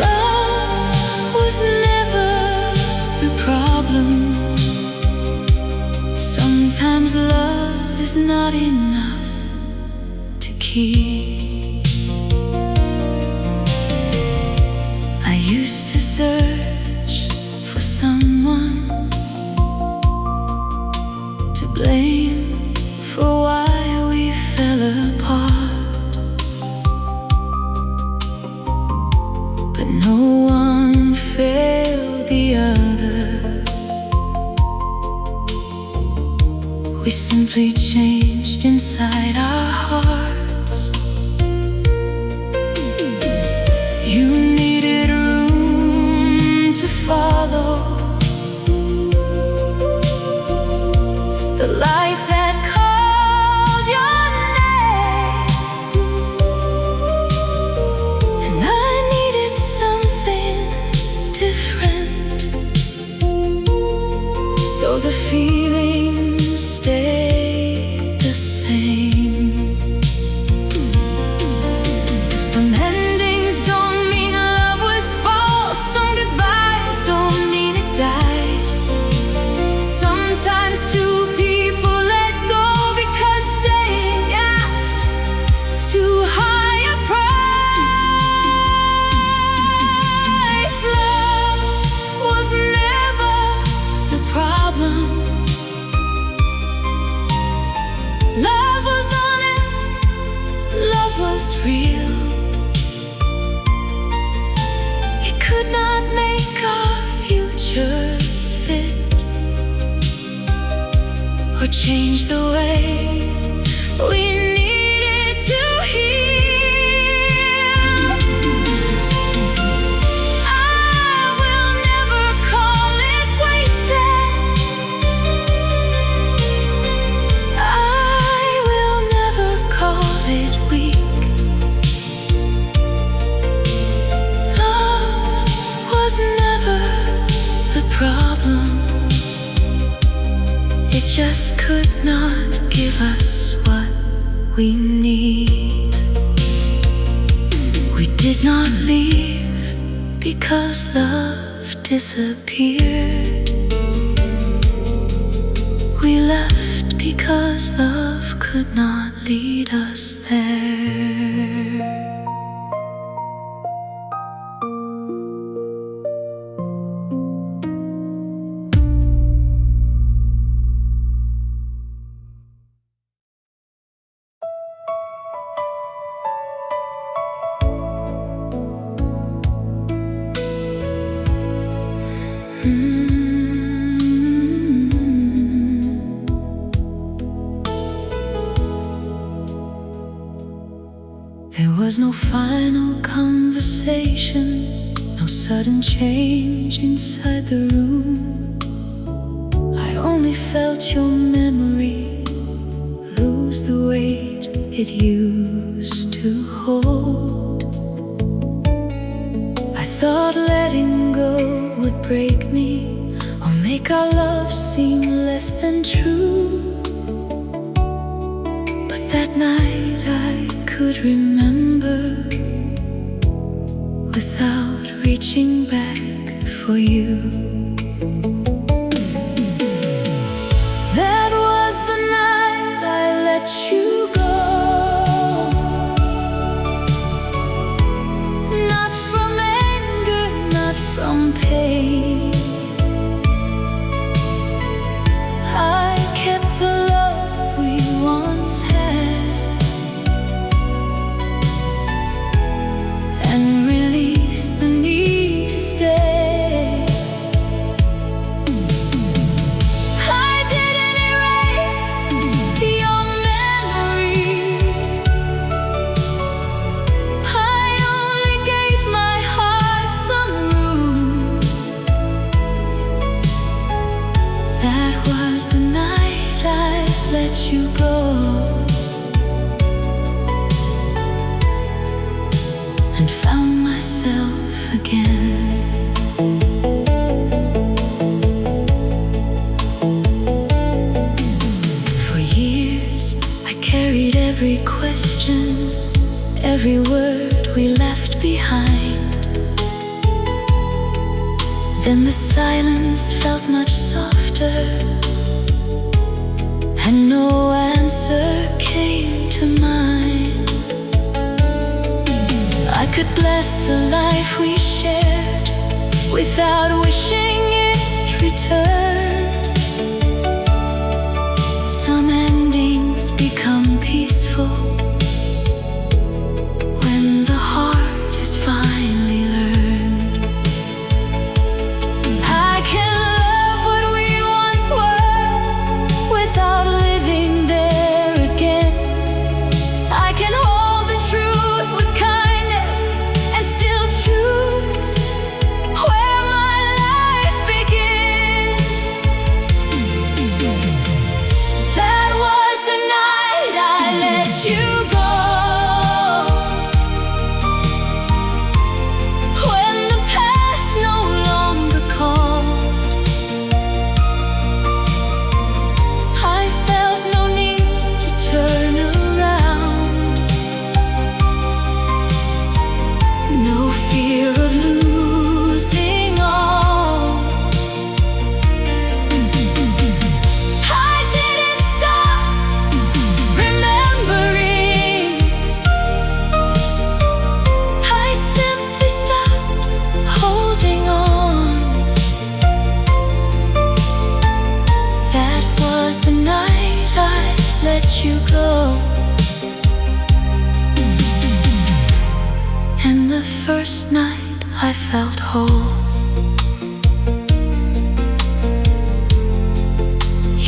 Love was never the problem. Sometimes love is not enough to keep. I used to search for someone to blame for why we fell apart, but no one failed the other. We simply changed inside our hearts. You needed room to follow the life that called your name, and I needed something different, though the feeling stayed the same. Some endings don't mean love was false. Some goodbyes don't mean it died. Sometimes two people let go because staying asked too high a price. Love was never the problem. Love was honest, love was real. It could not make our futures fit, or change the way we needed to heal. I will never call it wasted. I will never call it weak. Love was never the problem. It just could not give us what we need. We did not leave because love disappeared. We left because love could not lead us there. There was no final conversation, no sudden change inside the room. I only felt your memory lose the weight it used to hold. I thought letting go would break me, or make our love seem less than true. But that night I could remember without reaching back for you. That was the night I let you go, not from anger, not from pain. I kept the love we once had, go, and found myself again. For years I carried every question, every word we left behind. Then the silence felt much softer, and no answer came to mind. I could bless the life we shared without wishing it returned. Some endings become peaceful when the heart is finally learned. I can love what we once were without living there again. I can hold the truth with kindness and still choose where my life begins. That was the night I let you go, when the past no longer called. I felt no need to turn around, no fear of losing all. I didn't stop remembering, I simply stopped holding on. That was the night I let you go, and the first night I felt whole.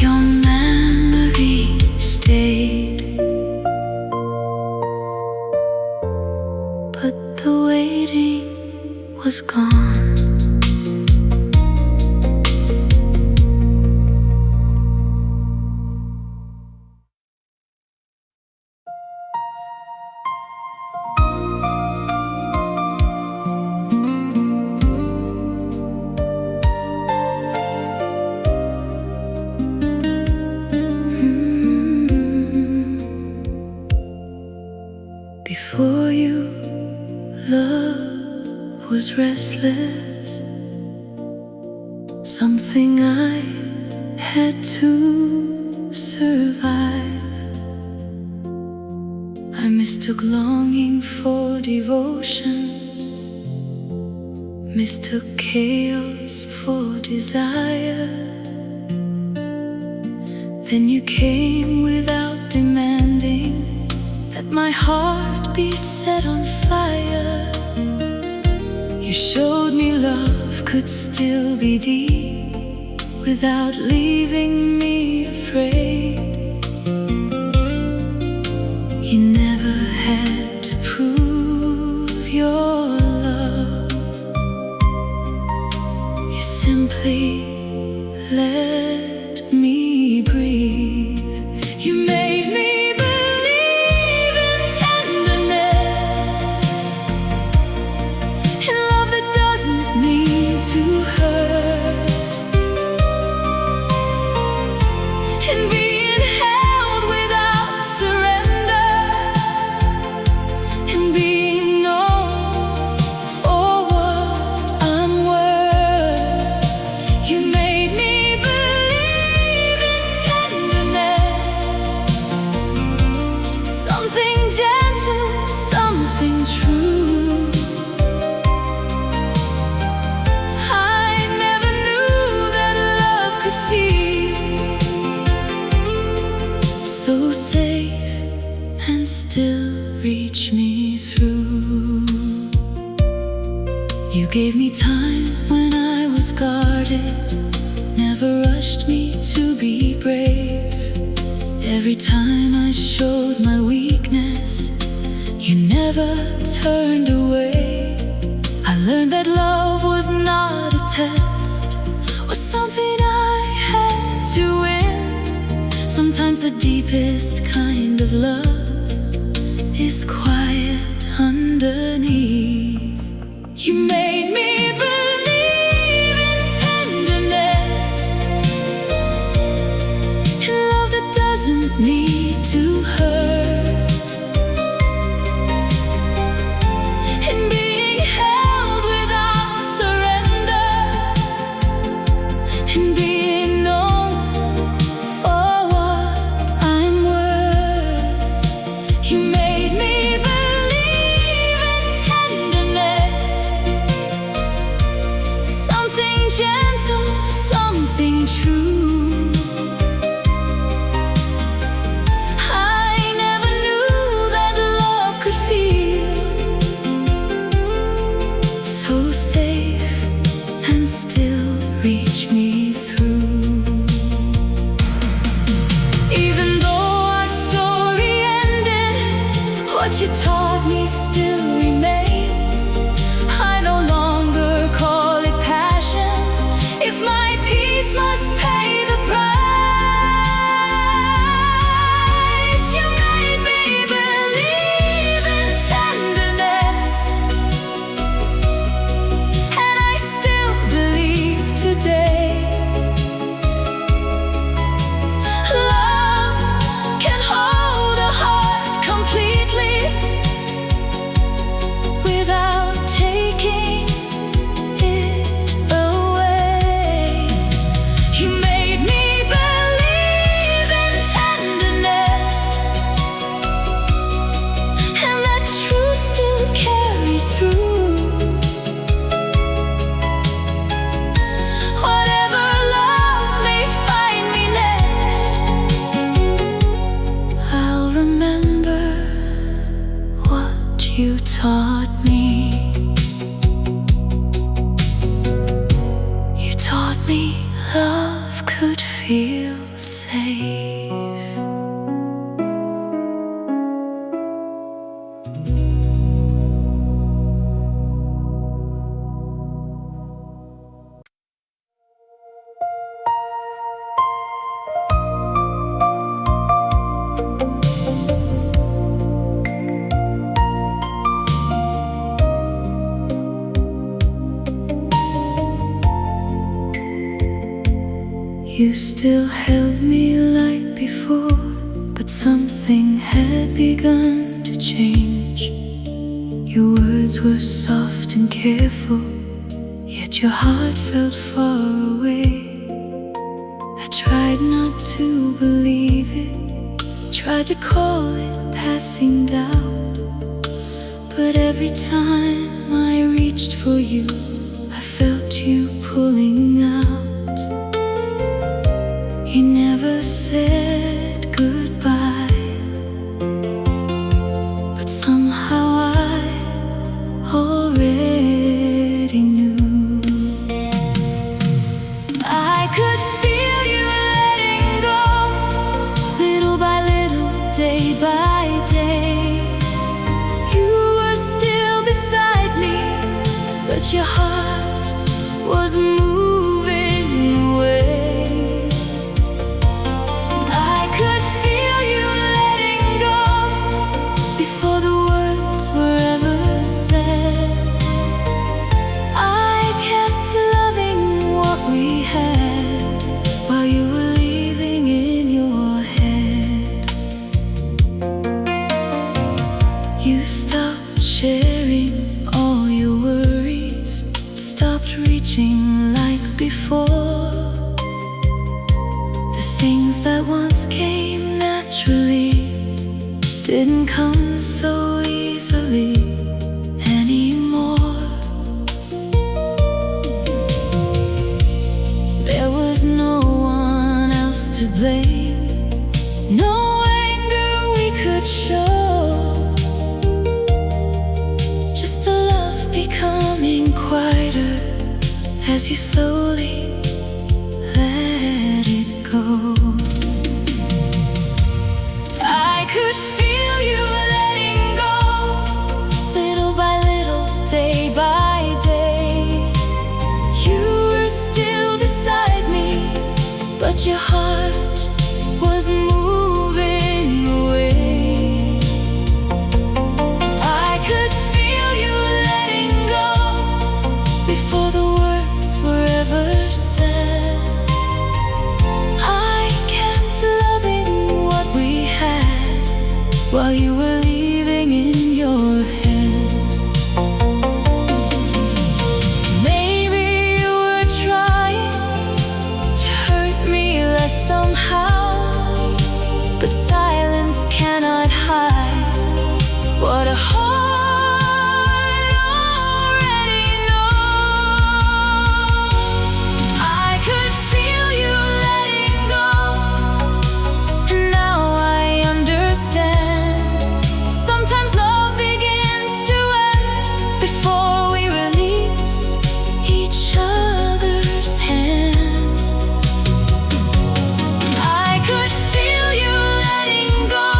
Your memory stayed, but the waiting was gone. Before you, love was restless, something I had to survive. I mistook longing for devotion, mistook chaos for desire. Then you came without demanding that my heart be set on fire. You showed me love could still be deep without leaving me afraid. You never had to prove your love, you simply let me breathe. You made me to hurt, and being held without surrender, and being known for what I'm worth. You made me believe in tenderness, something gentle, something true. So safe and still reach me through. You gave me time when I was guarded, never rushed me to be brave. Every time I showed my weakness, you never turned away. I learned that love was not a test, was something I had to win. Sometimes the deep deepest kind of love is quiet underneath. You made me believe in tenderness, in love that doesn't need to hurt, in being held without surrender, in being known for what I'm worth. You made me believe in tenderness, something gentle, something true. I never knew that love could feel so safe and still reach me through. Even though our story ended, what you taught me still remains. I no longer call it passion if my peace must pay the price. You made me believe in tenderness, and I still believe today. Love can hold a heart completely without taking it away. You made me believe in tenderness, and that truth still carries through. Whatever love may find me next, I'll remember what you taught me. You taught me love could feel safe. You still held me like before, but something had begun to change. Your words were soft and careful, yet your heart felt far away. I tried not to believe it, tried to call it passing doubt, but every time I reached for you, I felt you pulling out. You never said goodbye, but somehow I already knew. I could feel you letting go, little by little, day by day. You were still beside me, but your heart was moving away. You stopped sharing all your worries, stopped reaching like before. The things that once came naturally didn't come so easily anymore. There was no one else to blame, no anger we could show. Becoming quieter as you slowly let it go. I could feel you letting go, little by little, day by day. You were still beside me, but your heart was moving while you were leaving in your hand. Maybe you were trying to hurt me less somehow, but silence cannot hide what a heart already knows. I could feel you letting go, and now I understand. Sometimes love begins to end before we release each other's hands. I could feel you letting go,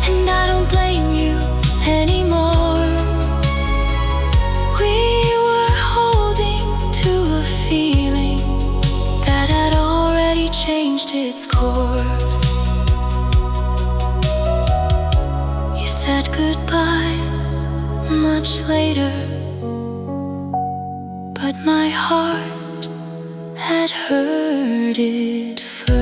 and I don't blame you anymore. We were holding to a feeling that had already changed its course. You said goodbye much later, but my heart had heard it first.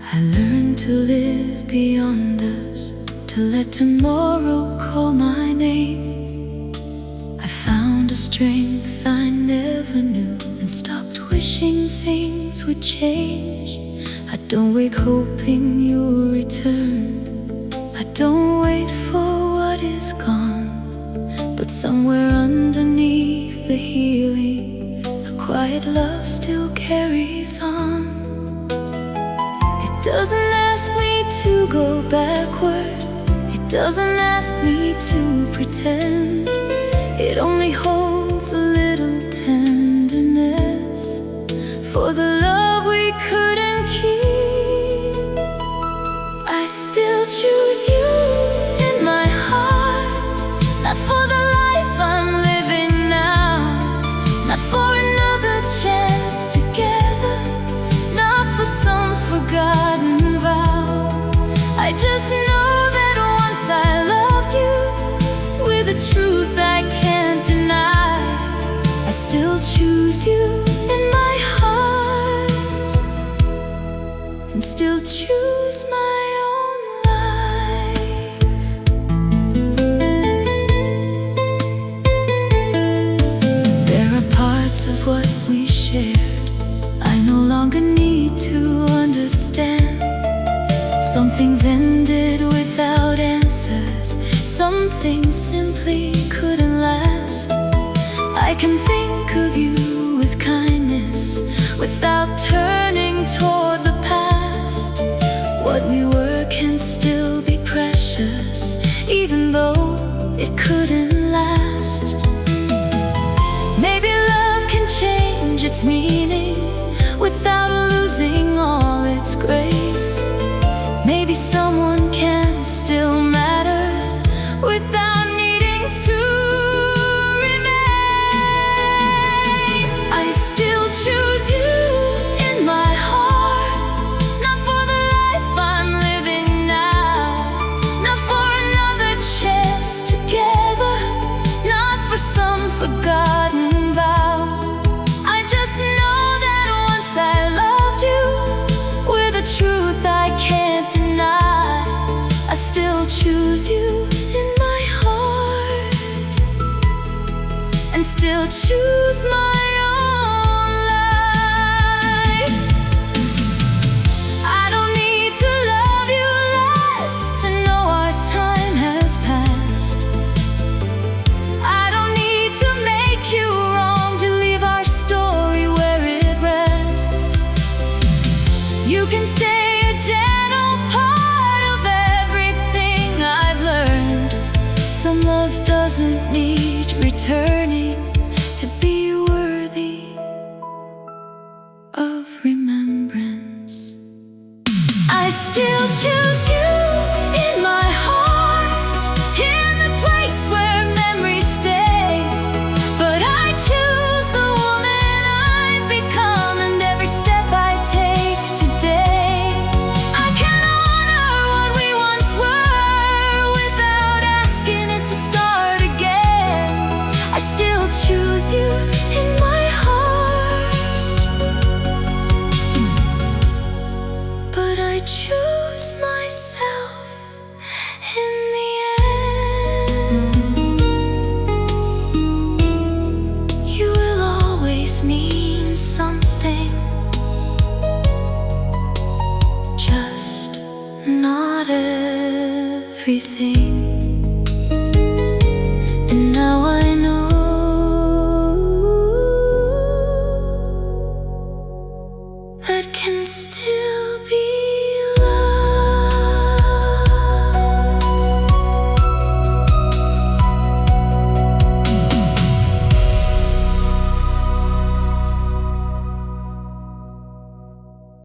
I learned to live beyond us, to let tomorrow call my name. I found a strength I never knew, and stopped wishing things would change. I don't wake hoping you'll return. I don't wait for what is gone, but somewhere underneath the healing, a quiet love still carries on. It doesn't ask me to go backward, it doesn't ask me to pretend. It only holds a little tenderness for the love we couldn't keep. I still choose you in my heart, not for the life I'm living now, not for another chance together, not for some forgotten vow. I just know that once I loved you with a truth I can't deny. I still choose you in my heart, and still choose my own life. There are parts of what we shared I no longer need to understand. Some things ended without answers, some things simply couldn't last. I can think of you with kindness without turning toward the past. What we were can still be precious, even though it couldn't last. Maybe love can change its meaning without losing all its grace. Maybe someone can still matter without needing to remain. I still choose you in my heart, not for the life I'm living now, not for another chance together, not for some forgotten vow. I just know that once I loved you with a truth I can't deny. I still choose you in my heart, and still choose my own life. I don't need to love you less to know our time has passed. I don't need to make you wrong to leave our story where it rests. You can stay a gentle part of everything I've learned. Some love doesn't need returning to be worthy of remembrance. I still choose you in my heart, in the place where memories stay. But I choose the woman I've become, and every step I take today. I can honor what we once were without asking it to start again. I still choose you in my heart, but I choose myself in the end. You will always mean something, just not everything.